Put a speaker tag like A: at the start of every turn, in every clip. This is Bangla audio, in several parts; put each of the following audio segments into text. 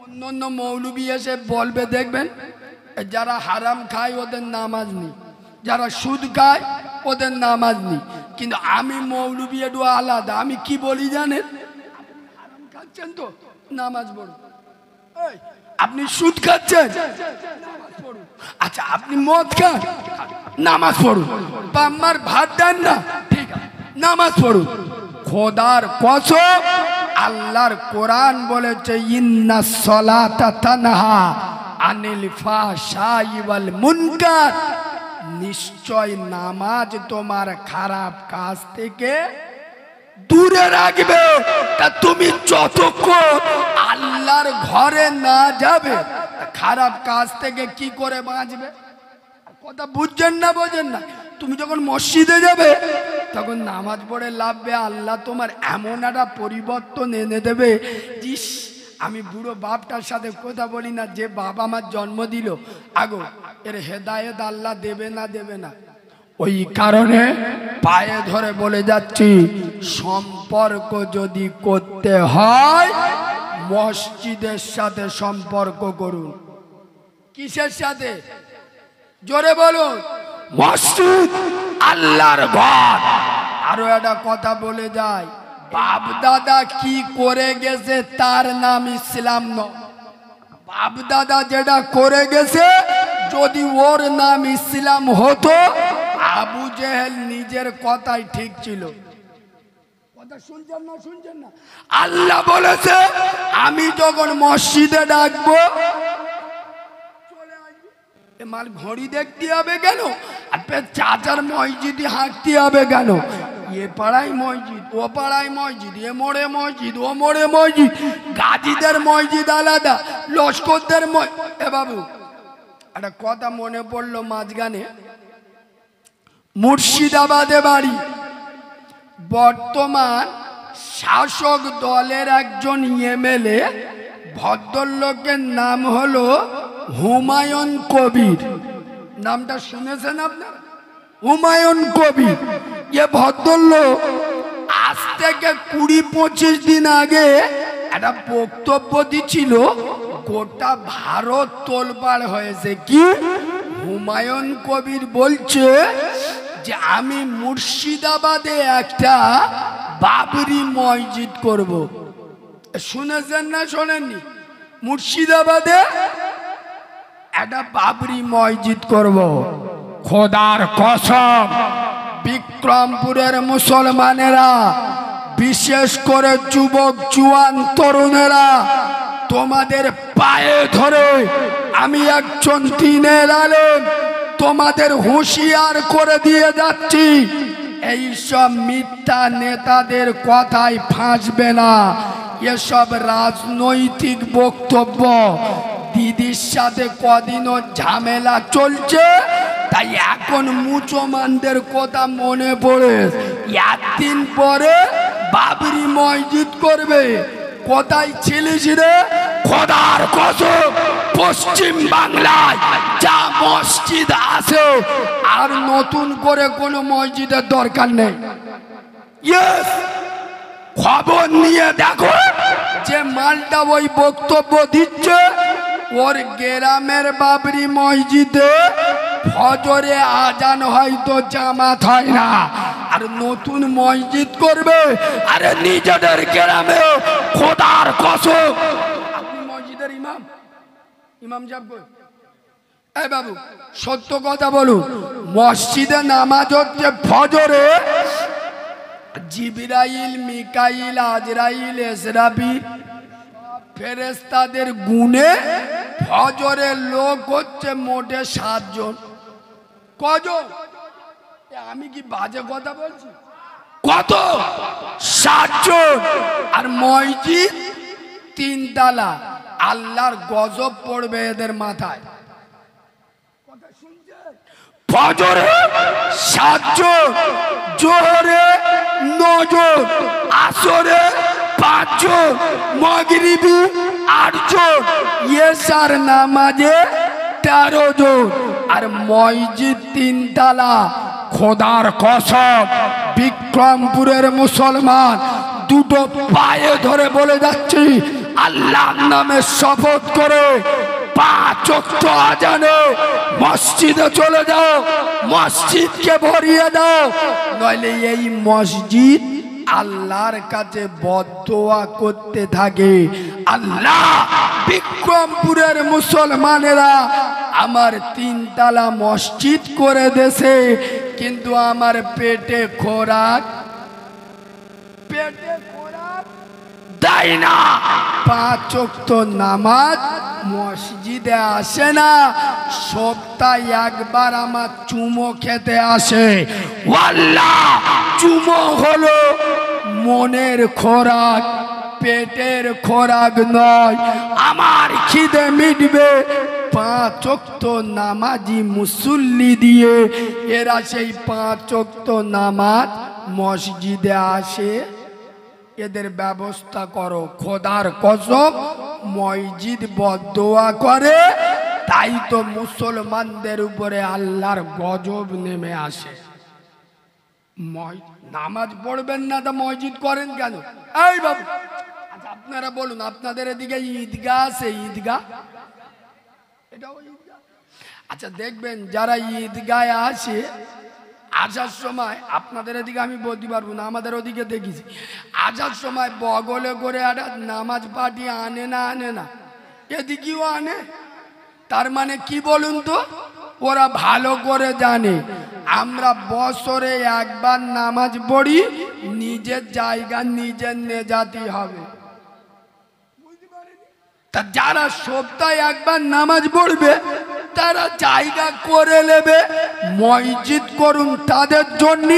A: অন্য অন্য মৌলবি এসে বলবে, দেখবেন যারা হারাম খায় ওদের নামাজ নেই, যারা সুদ খায় ওদের নামাজ নেই। কিন্তু আমি মৌলবি একটু আলাদা। আমি কি বলি জানেন? হারাম খাচ্ছেন তো নামাজ পড়ুন। আপনি সুদ খাচ্ছেন, নামাজ পড়ুন। আচ্ছা, আপনি মদ খান, নামাজ পড়ুন। বাম্মার ভাত দেন না, ঠিক আছে, নামাজ পড়ুন। খোদার কসম, আল্লাহর কোরআন বলেছে, ইন্নাস সালাতা তানহা আনিল ফাহশাই ওয়াল মুনকার, নিশ্চয় নামাজ তোমার খারাপ কাজ থেকে দূরে রাখবে। তা তুমি যতক্ষণ আল্লাহর ঘরে না যাবে, খারাপ কাজ থেকে কি করে বাঁচবে? কথা বুঝছেন না, বোঝেন না? তুমি যখন মসজিদে যাবে তখন নামাজ পড়ে লাভবে, আল্লাহ তোমার এমন একটা পরিবর্তন এনে দেবে। ইস, আমি বুড়ো বাপটার সাথে কথা বলি না, যে বাবা আমার জন্ম দিল, আগো এর হেদায়েত আল্লাহ দেবে না দেবে না? ওই কারণে পায়ে ধরে বলে যাচ্ছি, সম্পর্ক যদি করতে হয় মসজিদের সাথে সম্পর্ক করুন। কিসের সাথে? জোরে বলুন। মসজিদ, আল্লাহর ঘর। আরো একটা কথা বলে যায়, বাপ দাদা কি করে গেছে তার নাম ইসলাম নয়। বাপ দাদা যেটা করে গেছে, যদি ওর নাম ইসলাম হতো, আবু জেহেল নিজের কথাই ঠিক ছিল। কথা শুনছেন না? শুনছেন না? আল্লাহ বলেছে, আমি যখন মসজিদে ডাকবো চলে আসবে। মাল ঘড়ি দেখতে হবে কেন? আর চাচার মসজিদে হাঁটতে হবে কেন? এ পাড়ায় মসজিদ, ও পাড়ায় মসজিদ, এ মোড়ে মসজিদ, ও মোড়ে মসজিদ। গাজীদের মসজিদ আলাদা, লস্করদের এ বাবু, একটা কথা মনে পড়লো মাঝখানে। মুর্শিদাবাদে বাড়ি, বর্তমান শাসক দলের একজন এমএলএ, ভদ্রলোকের নাম হলো হুমায়ুন কবির। নামটা শুনেছেন আপনারা? হুমায়ুন কবির। এ ভদ্রলোক আজ থেকে 20-25 দিন আগে একটা বক্তব্য দিছিল, গোটা ভারত তোলপাড় হয়েছে। কি? হুমায়ুন কবির বলছে যে আমি মুর্শিদাবাদে একটা বাবরি মসজিদ করব। শুনেছেন না শোনেননি? মুর্শিদাবাদে একটা বাবরি মসজিদ করব। খোদার কসম, বিক্রমপুরের মুসলমানেরা, বিশেষ করে যুবক জুয়ান তরুণেরা, তোমাদের পায়ে ধরে আমি একজন দ্বীনের আলেম তোমাদের হুঁশিয়ার করে দিয়ে যাচ্ছি, এইসব মিথ্যা নেতাদের কথায় ফাঁসবে না। এসব রাজনৈতিক বক্তব্য। দিদির সাথে কদিনও ঝামেলা চলছে, তাই এখন মুসলমানদের কথা মনে পড়ে একদিন পরে বাবরি মসজিদ করবে। কোথায় ছিলিস রে? খোদার কসম, পশ্চিম বাংলায় যা মসজিদ আছে আর নতুন করে কোনো মসজিদের দরকার নেই। খবর নিয়ে দেখো, যে মালটা ওই বক্তব্য দিচ্ছে, ওর গ্রামের বাবরি মসজিদে ফজরে আজান হয়তো জামাত হয় না, আর নতুন মসজিদ করবে। আরে নিজেদের গ্রামে, খোদার কসম, আপনি মসজিদের ইমাম, ইমাম সাহেব, এই বাবু সত্য কথা বলুন, মসজিদে নামাজ হচ্ছে ফজরে। জিবরাইল, মিকাইল, আজরাইল, ইসরাফিল ফেরেশতাদের গুণে ফজরের লোক হচ্ছে মোটে 7 জন। কজন? আমি কি বাজে কথা বলছি? কত? 7 জন। আর মসজিদ 3 তলা। আল্লাহর গজব পড়বে এদের মাথায়। ফজরে 7 জন, জোহরে 9 জন, আসরে 5 জন, মাগরিবি 8 জন, ইশার নামাজে 13 জন। আর মসজিদ 3 তলা। খোদার কসম, বিক্রমপুরের মুসলমান দুটো পায়ে ধরে বলে যাচ্ছি, আল্লাহর নামে শপথ করে 5 ওয়াক্ত আজানে মসজিদে চলে যাও, মসজিদকে ভরিয়ে দাও, নইলে এই মসজিদ আল্লাহর কাছে বদদোয়া করতে থাকে। আল্লাহ বিক্রমপুরের মুসলমানেরা আমার 3 তলা মসজিদ করে দেছে, কিন্তু আমার পেটে খোরাক দেয় না। 5 ওয়াক্ত নামাজ মসজিদে আসে না, সপ্তাহে একবার আমার চুমো খেতে আসে। আল্লাহ, চুমো হলো মনের খোরাক, পেটের খোরাক নয়। আমার খিদে মিটবে 5 ওয়াক্ত নামাজি মুসল্লি দিয়ে, এরা সেই 5 ওয়াক্ত নামাজ মসজিদে আসে। এদের ব্যবস্থা করো। খোদার কসম, মসজিদ বদদোয়া করে, তাই তো মুসলমানদের উপরে আল্লাহর গজব নেমে আসে। নামাজ পড়বেন না তা মসজিদ করেন কেন? এই বাবু, আচ্ছা আপনারা বলুন, আপনাদের এদিকে ঈদগাহ আছে? ঈদগাহ, এটাও ঈদগাহ। আচ্ছা দেখবেন যারা ঈদগাহে আসে, আসার সময় আপনাদের এদিকে আমি বলতে পারবো না, আমাদের ওদিকে দেখেছি, আসার সময় বগলে করে একটা নামাজ পার্টি আনে না? এদিকেও আনে। তার মানে কি বলুন তো? ওরা ভালো করে জানে আমরা বছরে একবার নামাজ পড়ি, নিজের জায়গা নিজের নেজাতি হবে। তা যারা সপ্তাহে একবার নামাজ পড়বে তারা জায়গা করে নেবে, মসজিদ করুন তাদের জন্য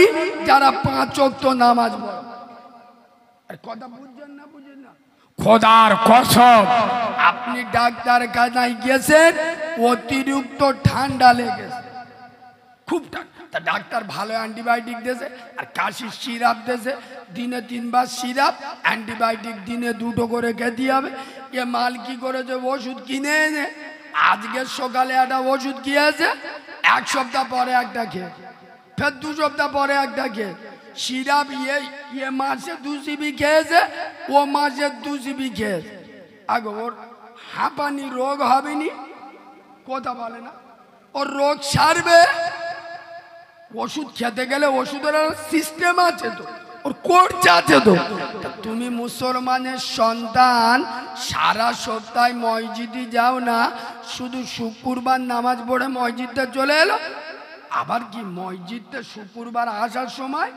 A: যারা 5 ওয়াক্ত নামাজ পড়ে। কথা বুঝছেন না? বুঝেন না? খোদার কসম, আপনি ডাক্তার খানায় গেছেন, অতিরিক্ত ঠান্ডা লেগেছে, খুব তা ডাক্তার ভালো অ্যান্টিবায়োটিক দিয়েছে আর কাশির সিরাপ দিয়েছে, দিনে 3 বার সিরাপ, অ্যান্টিবায়োটিক দিনে 2টো করে খেতে হবে। এ মাল কি করেছে, ওষুধ কিনে এনে আজকের সকালে একটা ওষুধ খেয়েছে, 1 সপ্তাহ পরে একটা খেয়ে, ফের 2 সপ্তাহ পরে একটা খেয়ে, সিরাপ ইয়ে মাসে 2 সিবি খেয়েছে, ও মাসে 2 সিবি খেয়েছে। আগে ওর হাঁপানি রোগ হবেনি, কথা বলে না, ওর রোগ সারবে। ওষুধ খেতে গেলে ওষুধের সিস্টেম আছে তো, ওর কোর্স আছে তো। তুমি মুসলমানের সন্তান, সারা সপ্তাহে মসজিদে যাও না, শুধু শুক্রবার নামাজ পড়ে মসজিদে চলে এলো। আবার কি মসজিদে শুক্রবার আসার সময়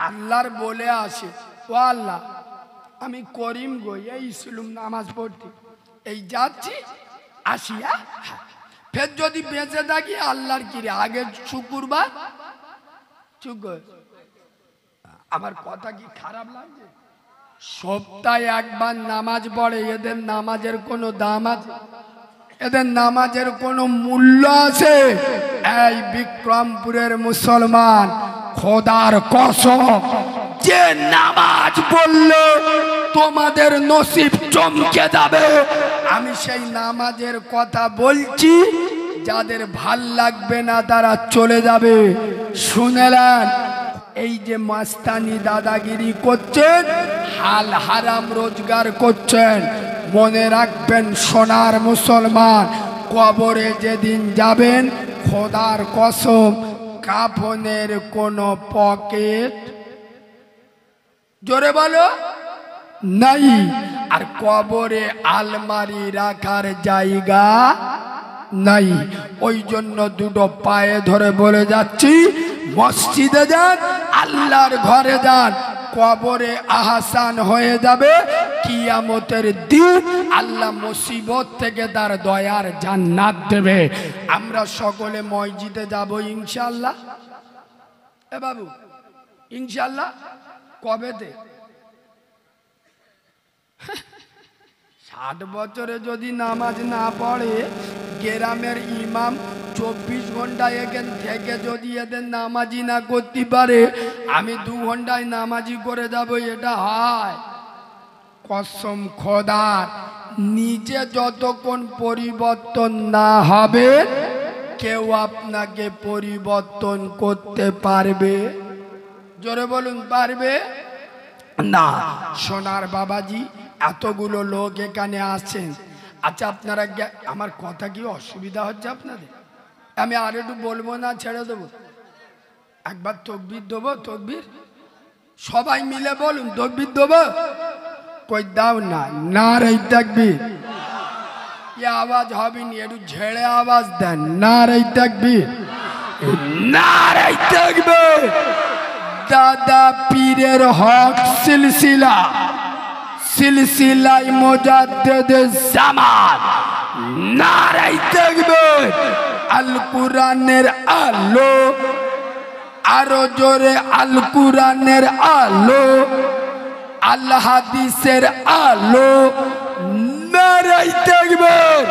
A: আল্লাহর বলে আসে, ও আল্লাহ আমি করিম গো, এই ছিলুম নামাজ পড়তে, এই যাচ্ছি, আসিয়া ফের যদি বেঁচে থাকি আল্লাহর কি রে, আগে শুক্রবার চুপ। আমার কথা কি খারাপ লাগছে? সপ্তাহে একবার নামাজ পড়ে, এদের নামাজের কোনো দাম আছে? এদের নামাজের কোনো মূল্য আছে? এই বিক্রমপুরের মুসলমান, খোদার কসম, যে নামাজ পড়লে তোমাদের নসিব চমকে যাবে, আমি সেই নামাজের কথা বলছি। যাদের ভাল লাগবে না তারা চলে যাবে। শুনেলেন, এই যে মাস্তানি দাদাগিরি করছেন, হাল হারাম রোজগার করছেন, মনে রাখবেন সোনার মুসলমান, কবরে যেদিন যাবেন, খোদার কসম কাফনের কোনো পকেট, জোরে বলো, নাই। আর কবরে আলমারি রাখার জায়গা নাই। ওই জন্য 2টো পায়ে ধরে বলে যাচ্ছি, মসজিদে যান, আল্লাহর ঘরে যান, কবরে আহসান হয়ে যাবে। কিয়ামতের দিন আল্লাহ মুসিবত থেকে তার দয়ার জান্নাত দেবে। আমরা সকলে মসজিদে যাব ইনশাআল্লাহ। এ বাবু, ইনশাআল্লাহ কবেতে? 60 বছরে যদি নামাজ না পড়ে, গ্রামের ইমাম 24 ঘন্টা এখান থেকে যদি এদের নামাজি না করতে পারে, আমি 2 ঘন্টায় নামাজি করে যাব, এটা হয়? কসম খোদার, নিজে যতক্ষণ পরিবর্তন না হবে কেউ আপনাকে পরিবর্তন করতে পারবে? জোরে বলুন, পারবে না। সোনার বাবাজি, এতগুলো লোক এখানে আসছেন। আচ্ছা আপনারা আমার কথা কি অসুবিধা হচ্ছে আপনাদের? আমি আর একটু বলবো না ছেড়ে দেবো? একবার তকবীর দেবো? তকবীর সবাই মিলে বলুন, তকবীর দেবো? কই দাও না, নারে তাকবীর। ये आवाज হবে নি, একটু ঝেড়ে আওয়াজ দেন, নারে তাকবীর, নারে তাকবীর। দাদা পীরের হক সিলসিলা, সিলসিলাই মুজাদ্দিদুজ জামান, নারে তাকবীর। আল কুরআনের আলো, আরো জোরে আল কুরআনের আলো, আল হাদিসের আলো, নারে তাকবীর।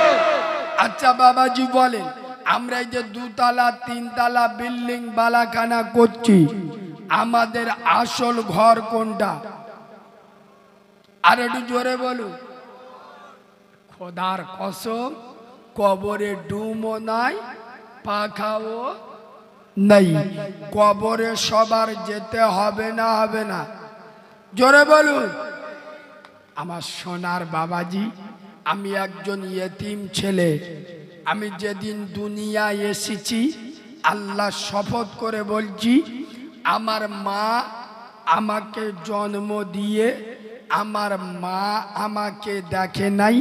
A: আচ্ছা বাবাজি বলেন, আমরা এই যে 2 তলা 3 তলা বিল্ডিং বালাখানা করছি, আমাদের আসল ঘর কোনটা? আর একটু জোরে বলুন। খোদার কসম, কবরে ডুমও নাই, পাখাও নাই। কবরে সবার যেতে হবে না, হবে না? জোরে বলুন। আমার সোনার বাবাজি, আমি একজন ইয়েতিম ছেলে। আমি যেদিন দুনিয়ায় এসেছি, আল্লাহ শপথ করে বলছি, আমার মা আমাকে জন্ম দিয়ে আমার মা আমাকে দেখে নাই,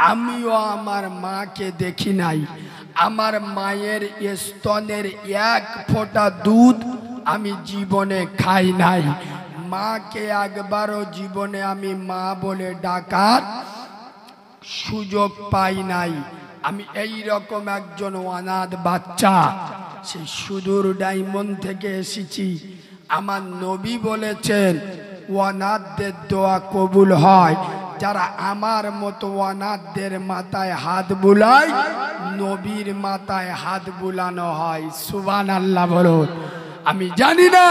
A: আমিও আমার মাকে দেখি নাই। আমার মায়ের স্তনের 1 ফোঁটা দুধ আমি জীবনে খাই নাই। মাকে একবারও জীবনে আমি মা বলে ডাকার সুযোগ পাই নাই। আমি এই রকম একজন অনাথ বাচ্চা, সেই সুদূর ডায়মন্ড থেকে এসেছি। আমার নবী বলেছেন, অনাথদের দোয়া কবুল হয়। যারা আমার মতো অনাথদের মাথায় হাত বুলায়, নবীর মাথায় হাত বুলানো হয়। সুবহানাল্লাহ বলুন। আমি জানি না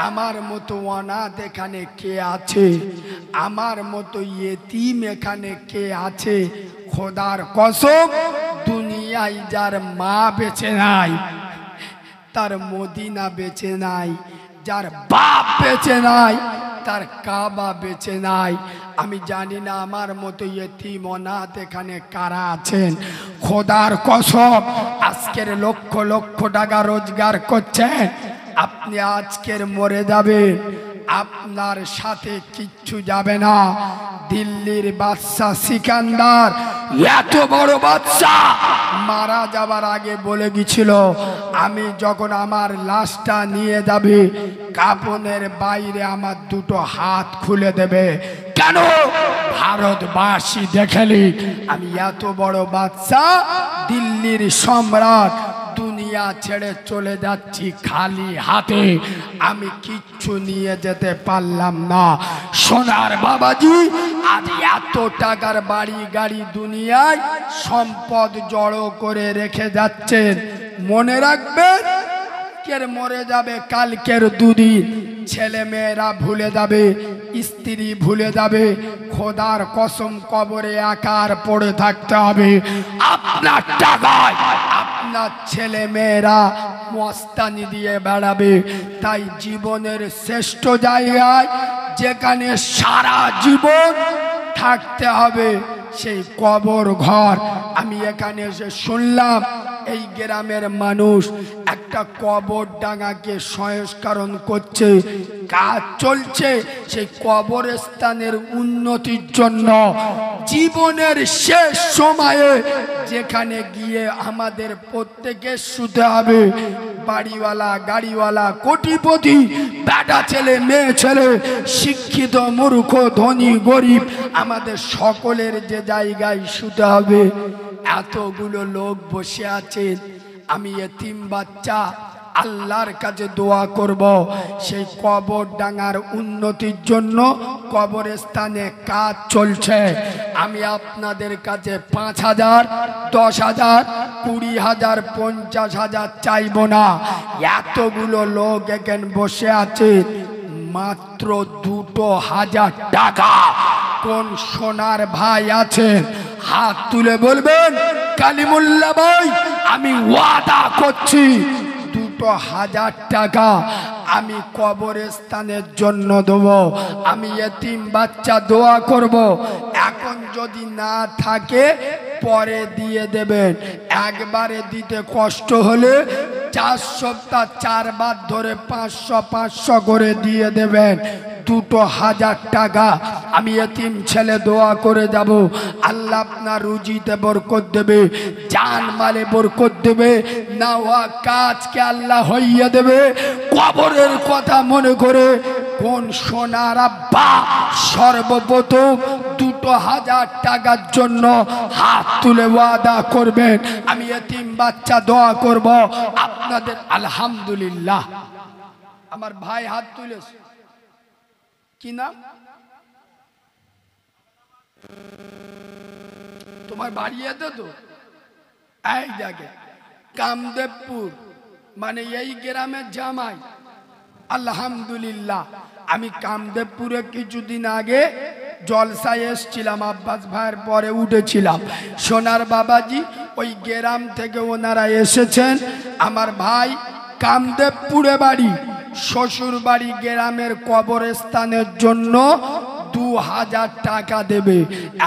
A: আমার মতো অনাথ এখানে কে আছে, আমার মতো ইয়েতিম এখানে কে আছে। খোদার কসম, দুনিয়ায় যার মা বেঁচে নাই, তার মদিনা বেঁচে নাই, যার বাপ বেঁচে নাই, তার কাবা বেঁচে নাই। আমি জানি না আমার মতো ইয়েতিম অনাথ এখানে কারা আছেন। খোদার কসম, আজকের লক্ষ লক্ষ টাকা রোজগার করছেন, আপনি আজকের মরে যাবেন, আপনার সাথে কিচ্ছু যাবে না। দিল্লির বাদশা সিকান্দার, এত বড় বাদশা, মারা যাবার আগে বলে গিয়েছিল, আমি যখন আমার লাশটা নিয়ে যাবে, কাফনের বাইরে আমার 2টো হাত খুলে দেবে। কেন? ভারতবাসী দেখেলি আমি এত বড় বাদশা, দিল্লির সম্রাট, দুনিয়া ছেড়ে চলে যাচ্ছি খালি হাতে, আমি কিচ্ছু নিয়ে যেতে পারলাম না। সোনার বাবাজি, আজ এত টাকার বাড়ি গাড়ি দুনিয়ায় সম্পদ জড়ো করে রেখে যাচ্ছেন। মনে রাখবেন, কের মরে যাবে কালকের দুদিন, ছেলে মেয়েরা ভুলে যাবে, স্ত্রী ভুলে যাবে। খোদার কসম, কবরে একার পড়ে থাকতে হবে। আপনার টাকায় আপনার ছেলে মেয়েরা মস্তানি দিয়ে বেড়াবে। তাই জীবনের শ্রেষ্ঠ জায়গায়, যেখানে সারা জীবন থাকতে হবে, সেই কবর ঘর। আমি এখানে এসে শুনলাম, এই গ্রামের মানুষ একটা কবর ডাঙাকে সংস্করণ করছে, কাজ চলছে সেই কবরস্থানের উন্নতির জন্য। জীবনের শেষ সময়ে যেখানে গিয়ে আমাদের প্রত্যেকে শুতে হবে, বাড়িওয়ালা গাড়িওয়ালা কোটিপতি, বেটা ছেলে মেয়ে ছেলে, শিক্ষিত মূর্খ ধনী গরিব, আমাদের সকলের যে জায়গায় শুতে হবে। এতগুলো লোক বসে আছেন, আমি এতিম বাচ্চা, আল্লাহর কাছে দোয়া করব, সেই কবর ডাঙার উন্নতির জন্য কবরস্থানে কাজ চলছে। আমি আপনাদের কাছে 5,000, 10,000, 20,000, 50,000 চাইব না। এতগুলো লোক এখানে বসে আছে, মাত্র 2,000 টাকা। কোন সোনার ভাই আছেন? হাত তুলে বলবেন, কালিমুল্লাহ ভাই, আমি ওয়াদা করছি 2,000 টাকা আমি কবরস্থানের জন্য দেব। আমি এতিম বাচ্চা দোয়া করব। এখন যদি না থাকে পরে দিয়ে দেবেন। একবারে দিতে কষ্ট হলে 4 সপ্তাহ 4 বার ধরে 500 করে দিয়ে দেবেন। 2,000 টাকা আমি এতিম ছেলে দোয়া করে যাব। আল্লাহ আপনার রুজিতে বরকত দেবে, জান মালে বরকত দেবে, না হওয়া কাজকে আল্লাহ হইয়ে দেবে। কবরের কথা মনে করে কোন সোনার আব্বা সর্বপ্রথম 2,000 টাকার জন্য হাত তুলে ওয়াদা করবেন আমি এতিম বাচ্চা দোয়া করব আপনাদের। আলহামদুলিল্লাহ। আমার ভাই হাত তুলেছে, কি নাম তোমার? বাড়ি এতে তো এই দেখে কামদেবপুর, মানে এই গ্রামের জামাই। আলহামদুলিল্লাহ। আমি কামদেবপুরে কিছুদিন আগে জলসায় এসছিলাম, আব্বাস ভাইয়ের পরে উঠেছিলাম। সোনার বাবাজি ওই গ্রাম থেকে ওনারা এসেছেন। আমার ভাই কামদেবপুরে বাড়ি, শ্বশুর বাড়ি গ্রামের কবরস্থানের জন্য 2,000 টাকা দেবে।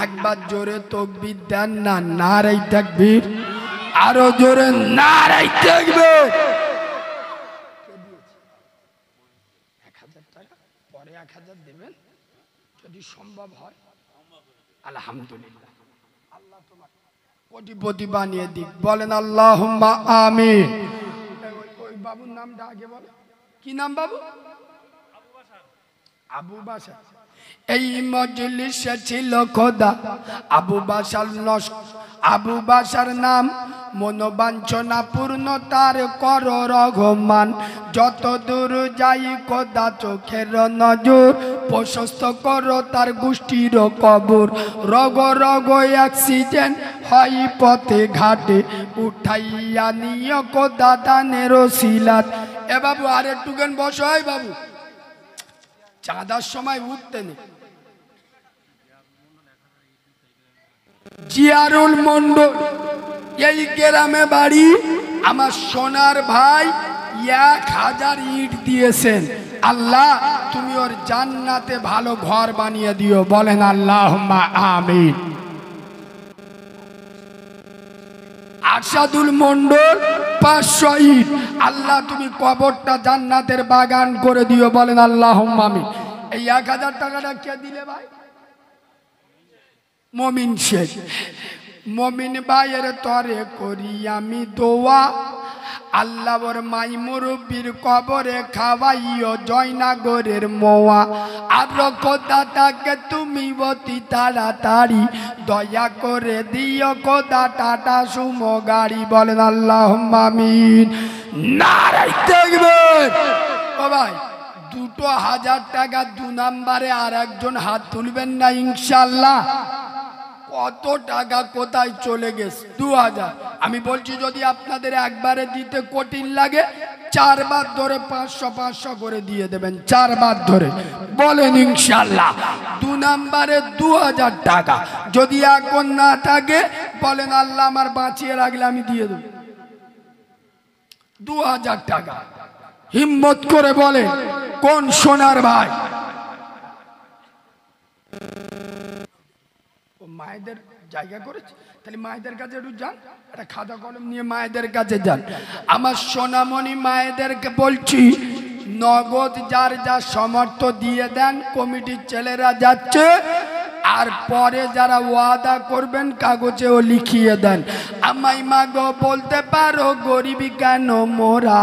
A: একবার জোরে তাকবীর দেন না, নারে তাকবীর, আরো জোরে নারে তাকবীর। 1,000 টাকা পরে 1,000 দেবেন যদি সম্ভব হয়। আলহামদুলিল্লাহ। আল্লাহ তোমার কোটিপতি বানিয়ে দিক, বলেন আল্লাহুম্মা আমিন। ওই বাবুর নামটা আগে বলো, কি নাম বাবু? আবু বাসার। এই মজলিসে ছিল খোদা আবু বাসার আবু বাসার নাম, মনোবাঞ্ছনা পূর্ণ তার কর রহমান। যত দূর যাই খোদা চোখের নজর, প্রশস্ত করো তার গোষ্ঠীর কবর। রগ রগ অ্যাক্সিডেন্ট হয় পথে ঘাটে, উঠাইয়া নিয়ে খোদা দানের ওসিলাত। এ বাবু আর একটুখান বসো। হয় বাবু, চাঁদার সময় উঠতে নেই। জিয়ারুল মন্ডল, এই গ্রামে বাড়ি। আমার সোনার ভাই 1,000 ইট দিয়েছেন। আল্লাহ তুমি ওর জান্নাতে ভালো ঘর বানিয়ে দিও, বলেন আল্লাহুম্মা আমিন। আরশাদুল মন্ডল 500 ইট। আল্লাহ তুমি কবরটা জান্নাতের বাগান করে দিও, বলেন আল্লাহুম্মা আমিন। এই 1,000 টাকাটা কে দিলে ভাই? মমিন শেখ। মমিন ভাইয়ের তরে করি আমি দোয়া, আল্লাহ ওর মাই মুরব্বির কবরে খাওয়াইও জয়নাগরের মোয়া। আর খোদা তাকে তুমি অতি তাড়াতাড়ি দয়া করে দিও খোদা টাটা সুমো গাড়ি, বলেন আল্লাহুম্মা আমিন। নারে তাকবীর। ও ভাই 2,000 টাকা 2 নম্বরে আর একজন হাত তুলবেন না ইনশাআল্লাহ? কত টাকা কোথায় চলে গেছে? 2,000। আমি বলছি যদি আপনাদের একবারে দিতে কঠিন লাগে 4 বার ধরে 500 করে দিয়ে দেবেন, 4 বার ধরে, বলেন ইনশাআল্লাহ। 2 নম্বরে 2,000 টাকা যদি এখন না থাকে বলেন আল্লাহ আমার বাঁচিয়ে রাখলে আমি দিয়ে দেব 2,000 টাকা। হিম্মত করে বলে কোন সোনার ভাই? মায়েদের জায়গা করেছে, তাহলে মায়েদের কাছে একটু যান, একটা খাতা কলম নিয়ে মায়েদের কাছে যান। আমার সোনামণি মায়েদেরকে বলছি নগদ যার যা সমর্থ দিয়ে দেন, কমিটির ছেলেরা যাচ্ছে। আর পরে যারা ওয়াদা করবেন কাগজেও লিখিয়ে দেন। আমায় মাগো বলতে পারো গরিবী কেন মোরা,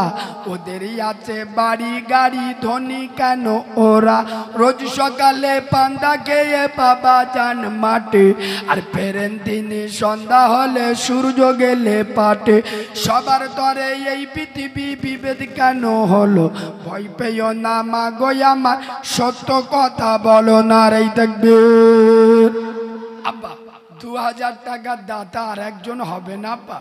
A: ওদেরই আছে বাড়ি গাড়ি ধনী কেন ওরা। রোজ সকালে পান্তা খেয়ে বাবা যান মাঠে, আর ফেরেন তিনি সন্ধ্যা হলে সূর্য গেলে পাটে। সবার তরে এই পৃথিবী বিভেদ কেন হলো, ভয় পেও না মাগো আমার সত্য কথা বলো, নারে তাকবীর। আব্বা 2,000 টাকার দাতা আর একজন হবে না আব্বা?